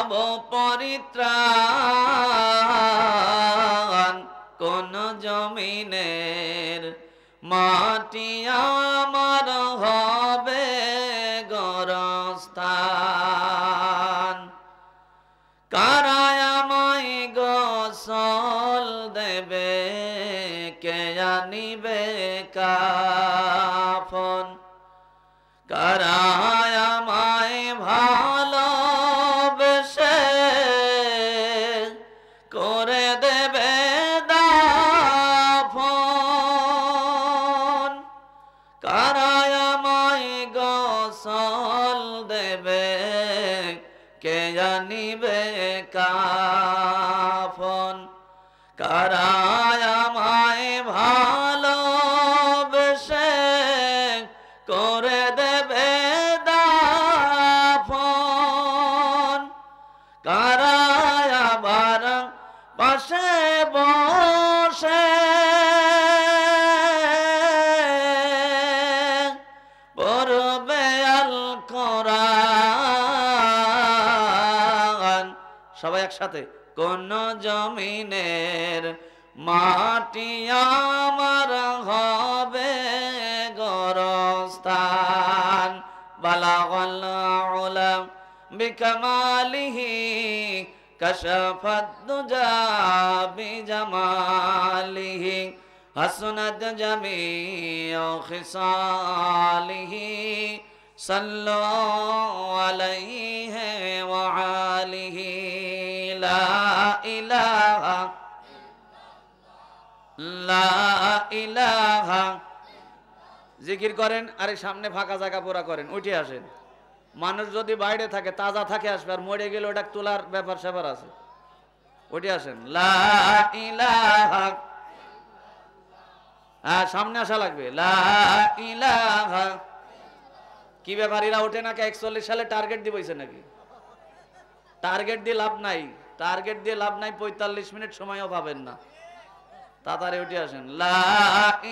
পাব পরিত্রাণ কোন জমিনের মাটি আমার হবে গোরস্থান কারায় আমায় গোসল দেবে কে আনিবে কাফন কারায় আমায় ভালোবেসে করে দেবে দাফন কারায় আমায় গোসল দেবে কে আনিবে কাফন কারায় আমায় ভালোবেসে করে দেবে দাফন কারায় আবার পাশে বসে পড়বে আল কোরআন সবাই একসাথে কোন জমিনের মাটি আমার হবে গোরস্থান বালাগাল উলা বিকামালিহি কাশাফাত দুজা বিজামালিহি হাসনাত জামিউ খিসালিহি সাল্লু আলাইহি ওয়া আলিহি লা ইলাহা লা ইলাহা জিকির করেন আরে সামনে ফাঁকা জায়গা পুরা করেন উঠে আসেন মানুষ যদি বাইরে থাকে তাজা থাকে আসবে আর মরে গেলে ওটা তোলার ব্যাপার স্যাপার আছে উঠে আসেন লা ইলাহা সামনে আসা লাগবে লা ইলাহা কি ব্যাপার এরা ওঠে নাকি 41 সালে টার্গেট দিবইছে নাকি টার্গেট দিয়ে লাভ নাই 45 মিনিট সময়ও পাবেন না তাড়াতাড়ি উঠে আসেন লা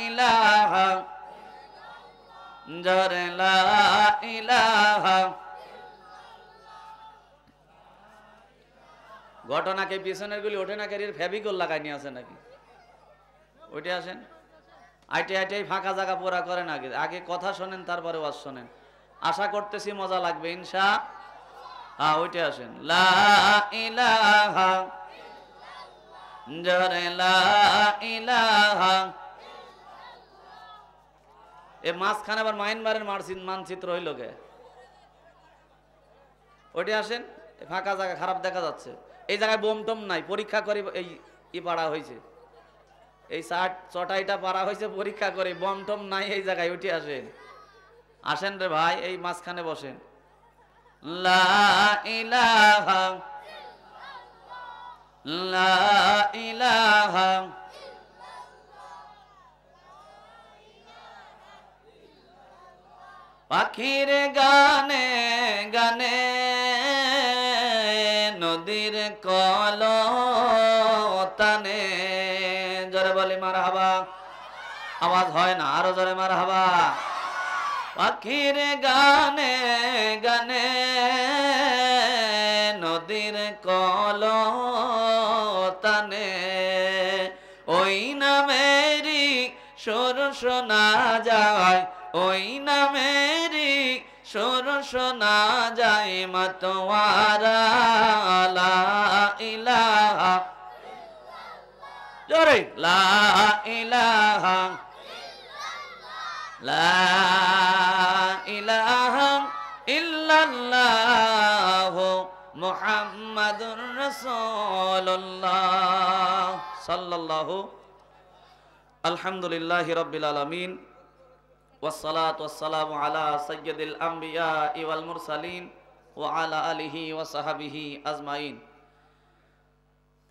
ইলাহা জরে লা ইলাহা ঘটনাকে পিছনের গুলি ওঠে না এর ফেভিকল লাগাই নিয়ে আসে নাকি উঠে আসেন আইটে আইটে ফাঁকা জায়গা পুরা করেন আগে আগে কথা শোনেন তারপরে ওয়াজ শোনেন আশা করতেছি মজা লাগবে ইনশাআল্লাহ উঠে আসেন লা ইলাহা জরে লা ইলাহা এ মাঝখানে আবার মায়ানমারের মানচিত্র হইল কে ওইটা আসেন ফাঁকা জায়গা খারাপ দেখা যাচ্ছে এই জায়গায় বোম টম নাই পরীক্ষা করে এই পাড়া হয়েছে এই চটাইটা পাড়া হয়েছে পরীক্ষা করে বোম টম নাই এই জায়গায় উঠে আসেন আসেন রে ভাই এই মাঝখানে বসেন লা ইলাহা লা ইলাহা পাখির গানে গানে নদীর কলতানে জোরে বলি মারহাবা আওয়াজ হয় না আরো জোরে মারহাবা পাখির গানে গানে নদীর কলতানে ওই নামেরই সুর শোনা যায় ওই নামেরই সুর শোনা যায় মাতোয়ারা লা ইলাহা জোরে লা ইলাহা লা ইলাহা ইল্লাল্লাহ মুহাম্মাদুর রাসূলুল্লাহ সাল্লাল্লাহু আলহামদুলিল্লাহি রাব্বিল আলামিন والصلاة والسلام على سيد الأنبياء والمرسلين وعلى آله وصحبه أجمعين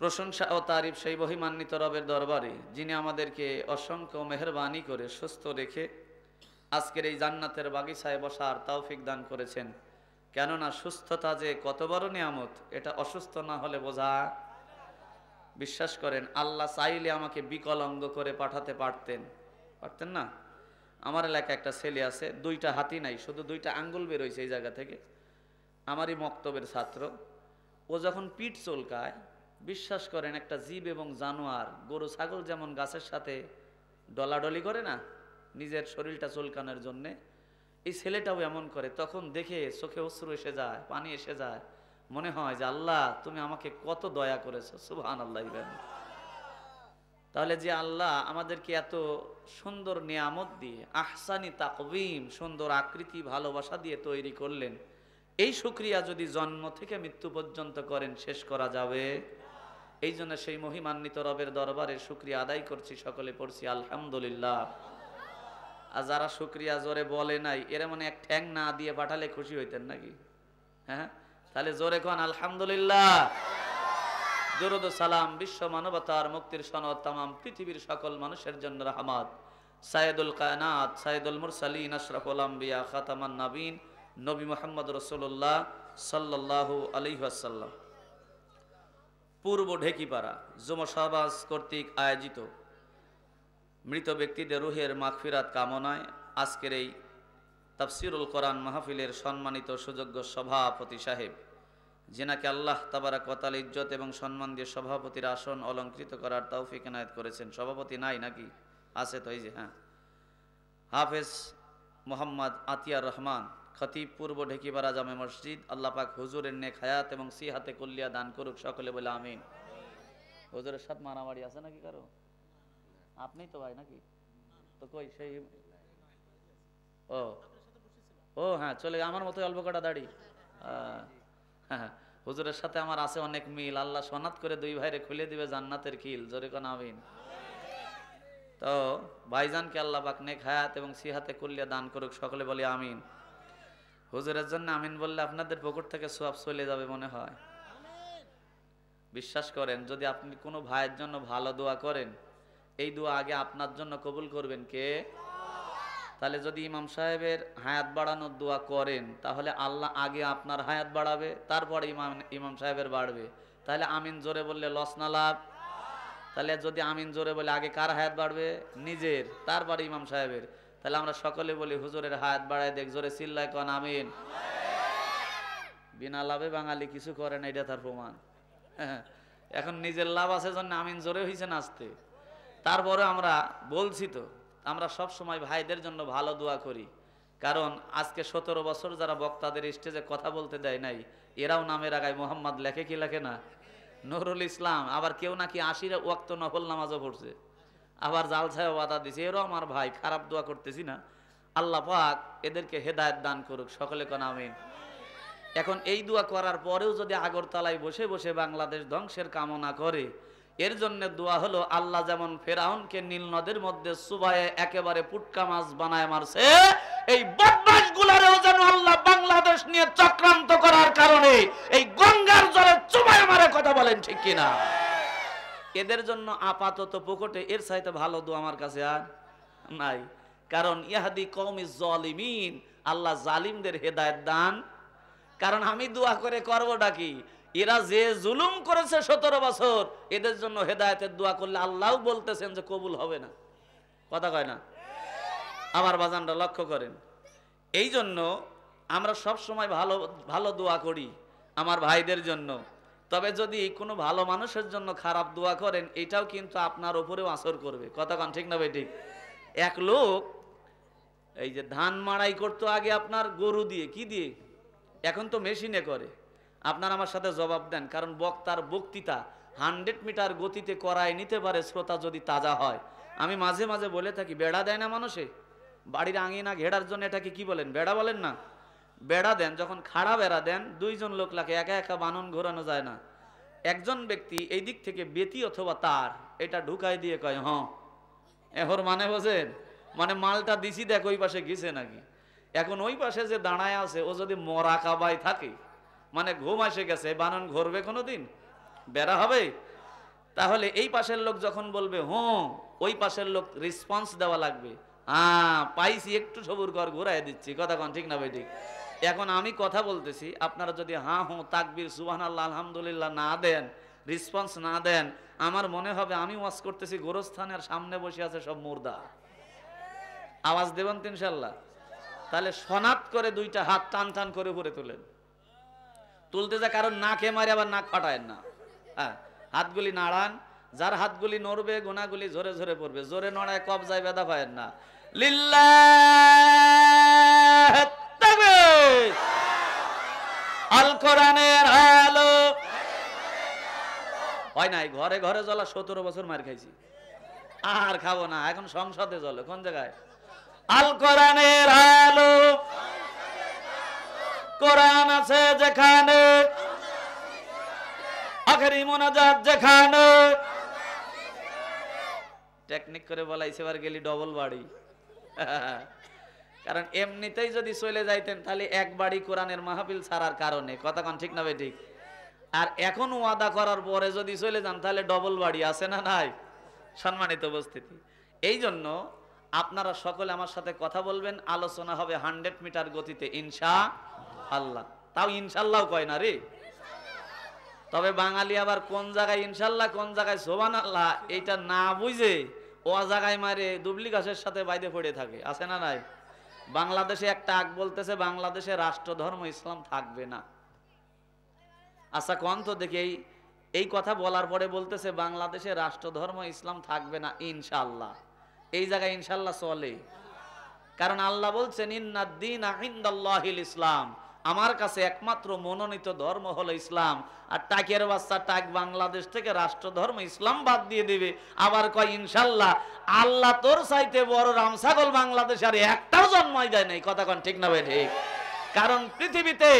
প্রশংসা ও তারিফ সেই মহিমান্বিত রবের দরবারে যিনি আমাদেরকে অসংখ্য মেহেরবানি করে সুস্থ রেখে আজকের এই জান্নাতের বাগিচায় বসার তৌফিক দান করেছেন কেননা সুস্থতা যে কত বড় নিয়ামত এটা অসুস্থ না হলে বোঝা বিশ্বাস করেন আল্লাহ চাইলে আমাকে বিকলাঙ্গ করে পাঠাতে পারতেন না আমার এলাকায় একটা ছেলে আছে দুইটা হাতি নাই শুধু দুইটা আঙ্গুল বের হইছে এই জায়গা থেকে আমারই মক্তবের ছাত্র ও যখন পিঠ চুলকায়, বিশ্বাস করেন একটা জীব এবং জানোয়ার, গরু ছাগল যেমন গাছের সাথে ডলাডলি করে না নিজের শরীরটা চুলকানোর জন্যে, এই ছেলেটাও এমন করে। তখন দেখে চোখে অশ্রু এসে যায়, পানি এসে যায়, মনে হয় যে আল্লাহ তুমি আমাকে কত দয়া করেছো, সুবহানাল্লাহ। তাহলে যে আল্লাহ আমাদেরকে এত সুন্দর নিয়ামত দিয়ে, আহসানি তাকবীম, সুন্দর আকৃতি ভালোবাসা দিয়ে তৈরি করলেন, এই শুকরিয়া যদি জন্ম থেকে মৃত্যু পর্যন্ত করেন শেষ করা যাবে? এই জন্য সেই মহিমান্বিত রবের দরবারে শুকরিয়া আদায় করছি, সকলে পড়ছি আলহামদুলিল্লাহ। আর যারা শুকরিয়া জোরে বলে নাই, এরা মানে এক ঠ্যাং না দিয়ে পাঠালে খুশি হইতেন নাকি? হ্যাঁ, তাহলে জোরে কোন আলহামদুলিল্লাহ। দরুদ ও সালাম বিশ্ব মানবতার মুক্তির সনদ, তামাম পৃথিবীর সকল মানুষের জন্য রহমত, সাইয়্যিদুল কায়নাত, সাইয়্যিদুল মুরসালিন, আশরাফুল আম্বিয়া, খাতামান নবীন, নবী মুহাম্মদ রাসূলুল্লাহ সাল্লাল্লাহু আলাইহি ওয়াসাল্লাম। পূর্ব ঢেকিপাড়া যুব সমাজ কর্তৃক আয়োজিত মৃত ব্যক্তিদের রুহের মাগফিরাত কামনায় আজকের এই তাফসীরুল কোরআন মাহফিলের সম্মানিত সুযোগ্য সভাপতি সাহেব, যিনাকে আল্লাহ তাবারাক ওয়া তাআলা ইজ্জত এবং সম্মান দিয়ে সভাপতির আসন অলংকৃত করার তৌফিক এনায়েত করেছেন। সভাপতি নাই নাকি? আছে তো, এই যে, হ্যাঁ, হাফেজ মোহাম্মদ আতিয়ার রহমান, খতিব, পূর্ব ঢেকিপাড়া জামে মসজিদ। আল্লাহ পাক হুজুরের নেক হায়াত এবং সিহাতে কুল্লিয়া দান করুক, সকলে বলে আমিন। হুজুরের সাথে মারামারি আছে নাকি কারো? আপনিই তো ভাই নাকি? তো কই সেই, ও ও হ্যাঁ, চলে আমার মতো অল্প কটা দাড়ি। হ্যাঁ, হুজুরের সাথে আমার আছে অনেক মিল। আল্লাহ সনাত করে দুই ভাইরে খুলে দিবে জান্নাতের খিল, জোরে কোন আমিন। তো ভাইজানকে আল্লাহ পাক নেক হায়াত এবং সিহাতে কুল্লিয়া দান করুক, সকলে বলি আমিন। হুজুরের জন্য আমিন বললে আপনাদের পকেট থেকে সওয়াব চলে যাবে মনে হয়। বিশ্বাস করেন, যদি আপনি কোনো ভাইয়ের জন্য ভালো দোয়া করেন, এই দোয়া আগে আপনার জন্য কবুল করবেন কে? তাহলে যদি ইমাম সাহেবের হায়াত বাড়ানোর দোয়া করেন, তাহলে আল্লাহ আগে আপনার হায়াত বাড়াবে, তারপরে ইমাম সাহেবের বাড়বে। তাহলে আমিন জোরে বললে লস না লাভ? তাহলে যদি আমিন জোরে বলে আগে কার হায়াত বাড়বে? নিজের, তারপরে ইমাম সাহেবের। তাহলে আমরা সকলে বলি হুজুরের হায়াত বাড়ায় দেখ, জোরে চিল্লায় কোন আমিন। বিনা লাভে বাঙালি কিছু করে না, এটা তার প্রমাণ। এখন নিজের লাভ আছে জন্য আমিন জোরে হয়েছে নাচতে। তারপরে আমরা বলছি তো, আমরা সব সময় ভাইদের জন্য ভালো দোয়া করি, কারণ আজকে 17 বছর যারা বক্তাদের স্টেজে কথা বলতে দেয় নাই, এরাও নামের আগায় মোহাম্মদ লেখে কি লেখে না? নুরুল ইসলাম। আবার কেউ নাকি 80 ওয়াক্ত নফল নামাজও পড়ছে, আবার জালসায়ও বাধা দিছে। এরাও আমার ভাই, খারাপ দোয়া করতেছি না। আল্লাহ পাক এদেরকে হেদায়েত দান করুক, সকলে কোন আমিন। এখন এই দোয়া করার পরেও যদি আগরতলায় বসে বসে বাংলাদেশ ধ্বংসের কামনা করে, এর জন্য দোয়া হলো আল্লাহ যেমন ফেরাউনকে নীল নদের মধ্যে চুবায়ে একেবারে পুটকা মাছ বানায় মারছে, এই বদমাশগুলারেও যেন আল্লাহ বাংলাদেশ নিয়ে চক্রান্ত করার কারণে এই গঙ্গার জলে চুবায়ে মারে। কথা বলেন ঠিক কিনা? এদের জন্য আপাতত পকেটে এর চাইতে ভালো দোয়া আমার কাছে আর নাই। কারণ ইয়াহদি কওমিজ জালিমিন, আল্লাহ জালিমদের হেদায়েত দান। কারণ আমি দোয়া করে করবোটা কি? এরা যে জুলুম করেছে 17 বছর, এদের জন্য হেদায়েতের দোয়া করলে আল্লাহও বলতেছেন যে কবুল হবে না। কথা কয় না? আমার বাজানরা লক্ষ্য করেন। এই জন্য আমরা সব সময় ভালো ভালো দোয়া করি আমার ভাইদের জন্য। তবে যদি কোনো ভালো মানুষের জন্য খারাপ দোয়া করেন, এটাও কিন্তু আপনার উপরেও আসর করবে। কথা কন ঠিক না ভাই? ঠিক। এক লোক এই যে ধান মাড়াই করতো আগে আপনার গরু দিয়ে, কি দিয়ে? এখন তো মেশিনে করে। আপনার আমার সাথে জবাব দেন, কারণ বক্তার বক্তৃতা 100 মিটার গতিতে করায় নিতে পারে শ্রোতা যদি তাজা হয়। আমি মাঝে মাঝে বলে থাকি, বেড়া দেয় না মানুষে বাড়ির আঙিনা ঘেরার জন্য, এটাকে কি বলেন? বেড়া বলেন না? বেড়া দেন, যখন খাড়া বেড়া দেন, 2 জন লোক লাগে, একা একা বানন ঘোরানো যায় না। একজন ব্যক্তি এই দিক থেকে বেতি অথবা তার এটা ঢুকাই দিয়ে কয় হ্যাঁ, এহর মানে বোঝেন? মানে মালটা দিছি দেখ ওই পাশে গেছে নাকি। এখন ওই পাশে যে দাঁড়ায় আছে, ও যদি মরা কাবায় থাকে, মানে ঘুম এসে গেছে, বানন ঘুরবে কোনোদিন? বেড়া হবে? তাহলে এই পাশের লোক যখন বলবে হুঁ, ওই পাশের লোক রেসপন্স দেওয়া লাগবে, হ্যাঁ পাইছি, একটু সবুর কর, ঘুরাই দিচ্ছি। কথা কন ঠিক না ভাই? ঠিক। এখন আমি কথা বলতেছি, আপনারা যদি হ্যাঁ হুঁ, তাকবীর, সুবহানাল্লাহ, আলহামদুলিল্লাহ না দেন, রেসপন্স না দেন, আমার মনে হবে আমি ওয়াজ করতেছি গোরস্থানের সামনে বসে আছে সব মুর্দা। আওয়াজ দেবেন তো ইনশাল্লাহ? তাহলে সনাত করে 2টা হাত টান টান করে উপরে তোলেন। তুলতে যা কারণ নাকে মারে আবার নাক ফাটায়েন না। হ্যাঁ, হাতগুলি নাড়ান, যার হাতগুলি নড়বে গোনাগুলি ঝরে ঝরে পড়বে, জোরে নড়ায় কবজায় ব্যথা পায়েন না। লিল্লাহ তাকবীর। আল কোরআনের আলো হয় নাই, ঘরে ঘরে জ্বলা 17 বছর মার খাইছি, আর খাবো না, এখন সংসদে জ্বলে। কোন জায়গায়? আল কোরআনের আলো, কোরআন আছে যেখানে, আখেরি মোনাজাত যেখানে। টেকনিক করে বলাইছে, এবার গেলি ডবল বাড়ি। কারণ এমনিতেই যদি চলে যাইতেন তাহলে এক বাড়ি কোরআনের মাহফিল ছাড়ার কারণে, কথা কোন ঠিক না ভাই ঠিক? আর এখন ওয়াদা করার পরে যদি চলে যান তাহলে ডবল বাড়ি আছে না নাই? সম্মানিত উপস্থিতি, এই জন্য আপনারা সকলে আমার সাথে কথা বলবেন, আলোচনা হবে 100 মিটার গতিতে ইনশাআল্লাহ। তাও ইনশাআল্লাহ কয় না রে, তবে বাঙালি আবার কোন জায়গায় ইনশাআল্লাহ কোন জায়গায় সুবহানাল্লাহ এইটা না বুঝে ও জায়গায় মারে দুবলি গাছের সাথে বাইরে পড়ে থাকে, আছে না নাই? বাংলাদেশে একটা আগ বলতেছে বাংলাদেশে রাষ্ট্রধর্ম ইসলাম থাকবে না। আচ্ছা কোন তো দেখি, এই কথা বলার পরে বলতেছে বাংলাদেশে রাষ্ট্রধর্ম ইসলাম থাকবে না ইনশাআল্লাহ। এই জায়গায় ইনশাআল্লাহ চলে, কারণ আল্লাহ বলছেন ইন্নাদ-দীনা ইনদাল্লাহিল ইসলাম, আমার কাছে একমাত্র মনোনীত ধর্ম হলো ইসলাম। আর টাকের বাচ্চা টাক বাংলাদেশ থেকে রাষ্ট্রধর্ম ইসলাম বাদ দিয়ে দিবে, আবার কয় ইনশাআল্লাহ। আল্লাহ তোর চাইতে বড় রামছাগল বাংলাদেশ আর একটাও জন্মাই দেয় নাই, কথা কোন ঠিক না ভাই ঠিক? কারণ পৃথিবীতে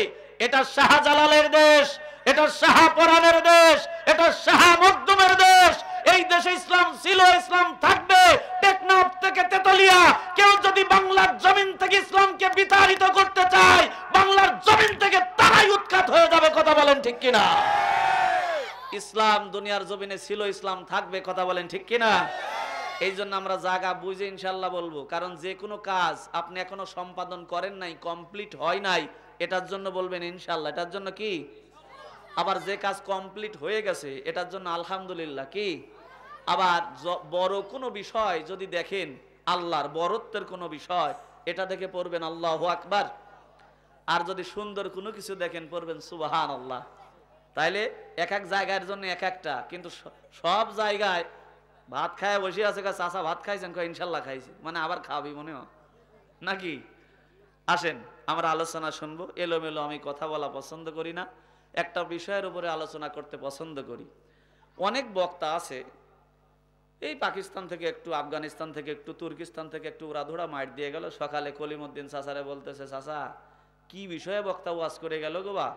এটা শাহজালালের দেশ, এটা শাহপরানের দেশ, এটা শাহ মখদুমের দেশ। এই দেশে ইসলাম ছিল, ইসলাম থাকবে। টেকনাফ থেকে তেতুলিয়া কেউ যদি বাংলার জমিন থেকে ইসলামকে বিতাড়িত করতে চায়, বাংলার জমিন থেকে তারাই উৎখাত হয়ে যাবে, কথা বলেন ঠিক কিনা? ইসলাম দুনিয়ার জমিনে ছিল, ইসলাম থাকবে, কথা বলেন ঠিক কিনা? এই জন্য আমরা জায়গা বুঝে ইনশাআল্লাহ বলবো, কারণ যে কোনো কাজ আপনি এখনো সম্পাদন করেন নাই, কমপ্লিট হয় নাই, এটার জন্য বলবেন ইনশাআল্লাহ। এটার জন্য কি? আবার যে কাজ কমপ্লিট হয়ে গেছে এটার জন্য আলহামদুলিল্লাহ কি? আবার বড় কোনো বিষয় যদি দেখেন, আল্লাহর বড়ত্বের কোনো বিষয়, এটা দেখে পড়বেন আল্লাহু আকবার। আর যদি সুন্দর কোনো কিছু দেখেন পড়বেন সুবহানাল্লাহ। তাইলে এক এক জায়গার জন্য এক একটা, কিন্তু সব জায়গায় ভাত খায় বসে আছে, চাচা ভাত খাইছেন, কয় ইনশাআল্লাহ খাইছি, মানে আবার খাবি মনে হয় নাকি? আসেন আমরা আলোচনা শুনবো। এলোমেলো আমি কথা বলা পছন্দ করি না, একটা বিষয়ের উপরে আলোচনা করতে পছন্দ করি। অনেক বক্তা আছে, এই পাকিস্তান থেকে একটু, আফগানিস্তান থেকে একটু, তুর্কিস্তান থেকে একটু উড়াধুরা মাইট দিয়ে গেল। সকালে কলিমুদ্দিন চাচারে বলতেছে, চাচা কি বিষয়ে বক্তা ওয়াজ করে গেল গো বা?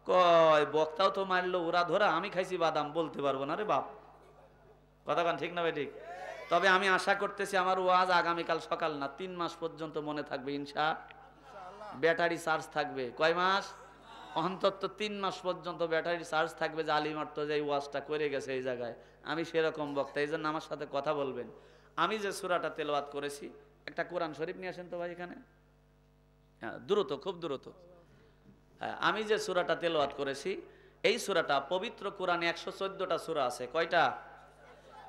কয় বক্তাও তো মারলো উড়াধুরা, আমি খাইছি বাদাম, বলতে পারবো না রে বাপ, কথা কান ঠিক না ভাই ঠিক? তবে আমি আশা করতেছি আমার ওয়াজ আগামীকাল সকাল না 3 মাস পর্যন্ত মনে থাকবে ইনশাআল্লাহ। ব্যাটারি চার্জ থাকবে কয় মাস? অন্তত 3 মাস পর্যন্ত ব্যাটারি চার্জ থাকবে, যে আলিমার তো যে ওয়াজটা করে গেছে এই জায়গায়, আমি সেরকম বক্তা। এই জন্য আমার সাথে কথা বলবেন। আমি যে সূরাটা তেলাওয়াত করেছি, একটা কোরআন শরীফ নিয়ে আসেন তো ভাই এখানে। হ্যাঁ দ্রুত, খুব দ্রুত। হ্যাঁ, আমি যে সূরাটা তেলাওয়াত করেছি এই সূরাটা পবিত্র কোরআনে 114টা সূরা আছে। কয়টা?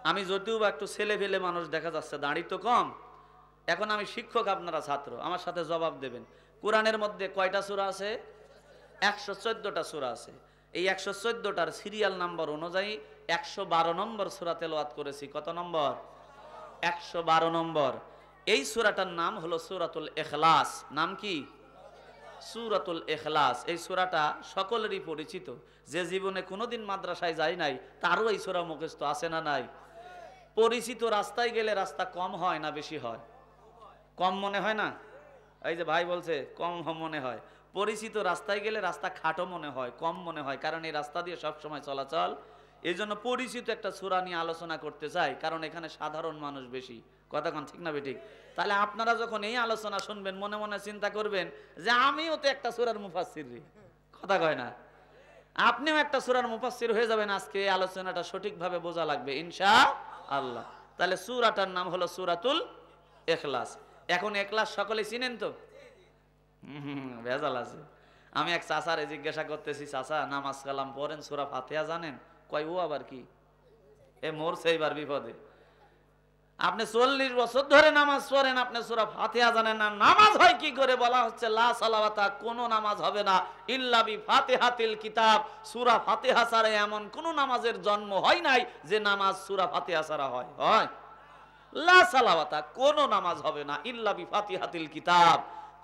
আমি যদিও বা একটু ছেলে ফেলে মানুষ দেখা যাচ্ছে, দাঁড়ি তো কম। এখন আমি শিক্ষক, আপনারা ছাত্র, আমার সাথে জবাব দেবেন। কোরআনের মধ্যে কয়টা সূরা আছে? 114টা সূরা আছে। এই 114টার সিরিয়াল নাম্বার অনুযায়ী 112 নম্বর সূরা তেলাওয়াত করেছি। কত নম্বর? 112 নম্বর। এই সূরাটার নাম হলো সূরাতুল ইখলাস। নাম কি? সূরাতুল ইখলাস। এই সূরাটা সকলেরই পরিচিত, যে জীবনে কোনোদিন মাদ্রাসায় যায় নাই তারও এই সূরা মুখস্থ আছে না নাই? পরিচিত। রাস্তায় গেলে রাস্তা কম হয় না বেশি হয়? কম মনে হয় না? এই যে ভাই বলছে কম মনে হয়। পরিচিত রাস্তায় গেলে রাস্তা খাটো মনে হয়, কম মনে হয়, কারণ এই রাস্তা দিয়ে সব সময় চলাচল। এই জন্য পরিচিত একটা সূরা নিয়ে আলোচনা করতে চাই, কারণ এখানে সাধারণ মানুষ বেশি, কথা কোন ঠিক না বেঠিক? তাহলে আপনারা যখন এই আলোচনা শুনবেন মনে মনে চিন্তা করবেন যে আমিও তো একটা সূরার মুফাসসির রে, কথা কয় না? আপনিও একটা সূরার মুফাসসির হয়ে যাবেন। আজকে এই আলোচনাটা সঠিকভাবে বোঝা লাগবে ইনশাআল্লাহ। তাহলে সূরাটার নাম হলো সূরাতুল ইখলাস। এখন ইখলাস সকলে চিনেন তো? ভেজাল আছে। আমি এক চাচারে জিজ্ঞাসা করতেছি, চাচা নামাজ কালাম পড়েন, সূরা ফাতিহা জানেন? কয় ও আবার কি? এ মরছে এইবার বিপদে। আপনি 40 বছর ধরে নামাজ পড়েন, আপনি সূরা ফাতিহা জানেন না, নামাজ হয় কি করে? বলা হচ্ছে লা সালাওয়াতা, কোন নামাজ হবে না ইল্লা বি ফাতিহাতিল কিতাব, সূরা ফাতিহা ছাড়া এমন কোন নামাজের জন্ম হয় নাই যে নামাজ সূরা ফাতিহা ছাড়া হয়। হয় লা সালাওয়াতা, কোন নামাজ হবে না ইল্লা বি ফাতিহাতিল কিতাব।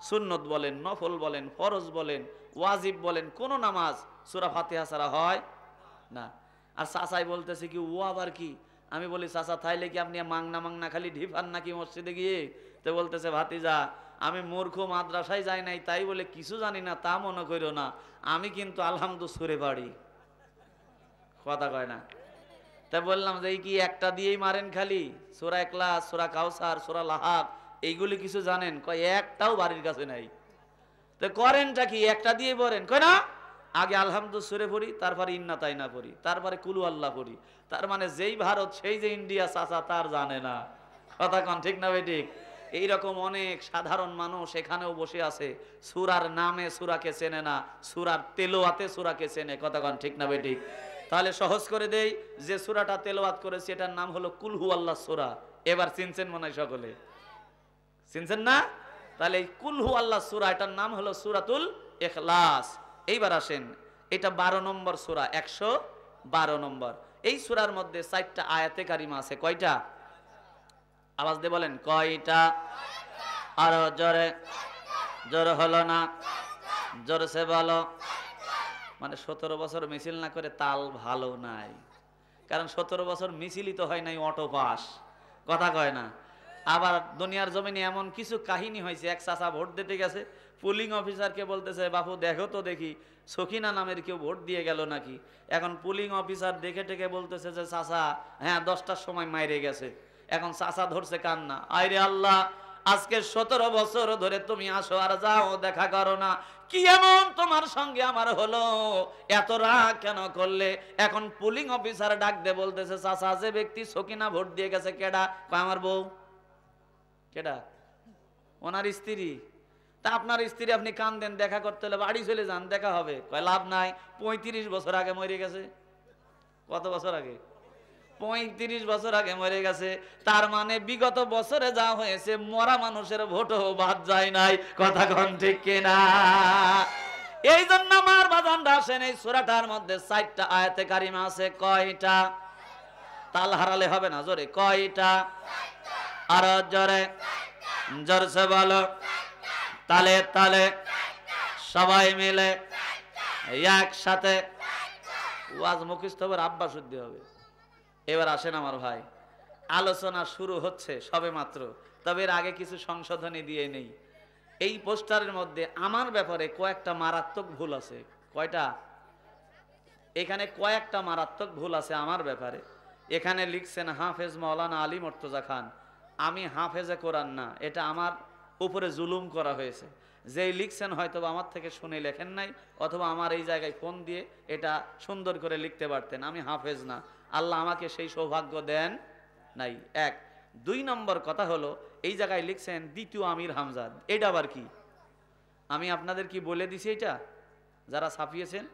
সুন্নত বলেন, নফল বলেন, ফরজ বলেন, ওয়াজিব বলেন, কোন নামাজ সূরা ফাতিহা ছাড়া হয় না। আর চাচাই বলতেছে কি, ও আবার কি? আমি বলি চাচা তাইলে কি আপনি মাংনা মাংনা খালি ঢিফান নাকি মসজিদে গিয়ে? তো বলতেছে ভাতিজা, আমি মূর্খ, মাদ্রাসায় যাই নাই তাই বলে কিছু জানি না তা মনে করিও না, আমি কিন্তু আলহামদুলিল্লাহ সুরে পারি। কথা কয় না। তাই বললাম যে এই কি একটা দিয়েই মারেন খালি? সূরা ইখলাস, সূরা কাউসার, সূরা লাহাব এইগুলি কিছু জানেন? কয় একটাও বাড়ির কাছে নাই। তো করেনটা কি? একটা দিয়ে পড়েন। কয় না, আগে আলহামদুলিল্লাহ সুরে পড়ি, তারপরে ইন্না তাইনা পড়ি, তারপরে কুলু আল্লাহ পড়ি। তার মানে যেই ভারত সেই যে ইন্ডিয়া চাচা তার জানে না। কথা কন ঠিক না ভাই? ঠিক। এইরকম অনেক সাধারণ মানুষ এখানেও বসে আছে, সূরার নামে সূরাকে চেনে না, সূরার তেলাওয়াতে সূরাকে চেনে। কথা কন ঠিক না ভাই? ঠিক। তাহলে সহজ করে দেই, যে সূরাটা তেলাওয়াত করেছে এটার নাম হলো কুল হু আল্লাহ সূরা। এবার চিনছেন মনে হয় সকলে? চিনছেন না? তাহলে এই কুল হু আল্লাহ সূরা এটার নাম হলো সূরাতুল ইখলাস। এইবার আসেন, এটা 12 নম্বর সূরা, 112 নম্বর। এই সূরার মধ্যে 4টা আয়াতে কারিমা আছে। কয়টা? আওয়াজ দিয়ে বলেন কয়টা? আরো জোরে। জোর হলো না, জোরসে বলো। মানে 17 বছর মিছিল না করে তাল ভালো নাই, কারণ 17 বছর মিছিলই তো হয় নাই, অটো পাস। কথা কয় না। আবার দুনিয়ার জমিনে এমন কিছু কাহিনী হয়েছে, এক চাচা ভোট দিতে গেছে, পুলিং অফিসারকে বলতেছে বাপু দেখো তো দেখি সখিনা নামের কেউ ভোট দিয়ে গেল নাকি। এখন পুলিং অফিসার দেখে টেকে বলতেছে যে চাচা হ্যাঁ 10টার সময় মাইরে গেছে। এখন চাচা ধরছে কান্না, আইরে আল্লাহ, আজকে 17 বছর ধরে তুমি আসো আর যাও, দেখা করো না, কি এমন তোমার সঙ্গে আমার হলো, এত রাগ কেন করলে? এখন পুলিং অফিসার ডাক দে বলতেছে চাচা যে ব্যক্তি সকিনা ভোট দিয়ে গেছে কেডা? কয় আমার বউ। কেডা? ওনার স্ত্রী। তা আপনার স্ত্রী আপনি কান দেন, দেখা করতে হলে বাড়ি চলে যান, দেখা হবে। কয় লাভ নাই, 35 বছর আগে মরে গেছে। কত বছর আগে? 35 বছর আগে মরে গেছে। তার মানে বিগত বছরে যা হয়েছে মরা মানুষের ভোটও বাদ যায় নাই। কথা কন ঠিক কিনা? এই জন্য আমার বাজানরা আসেন, এই সূরাটার মধ্যে 4টা আয়াতে কারিমা আছে। কয়টা? তাল হারালে হবে না, জোরে কয়টা? আর জোরে, জোরসে বলো। তালে তালে সবাই মিলে একসাথে ওয়াজ মুখস্থ হবে, আব্বা শুদ্ধি হবে। এবার আসেন আমার ভাই, আলোচনা শুরু হচ্ছে সবে মাত্র, তবে এর আগে কিছু সংশোধনী দিয়ে নেই। এই পোস্টারের মধ্যে আমার ব্যাপারে কয়েকটা মারাত্মক ভুল আছে। কয়টা? এখানে কয়েকটা মারাত্মক ভুল আছে আমার ব্যাপারে। এখানে লিখছেন হাফেজ মাওলানা আলী মুর্তজা খান। আমি হাফেজে কোরআন না, এটা আমার উপরে জুলুম করা হয়েছে। যেই লিখছেন হয়তো আমার থেকে শুনে লেখেন নাই, অথবা আমার এই জায়গায় ফোন দিয়ে এটা সুন্দর করে লিখতে পারতেন। আমি হাফেজ না, আল্লাহ আমাকে সেই সৌভাগ্য দেন নাই। 1 2 নম্বর কথা হলো, এই জায়গায় লিখছেন দ্বিতীয় আমির হামজা। এটা আবার কি? আমি আপনাদের কি বলে দিছি? এটা যারা ছাপিয়েছেন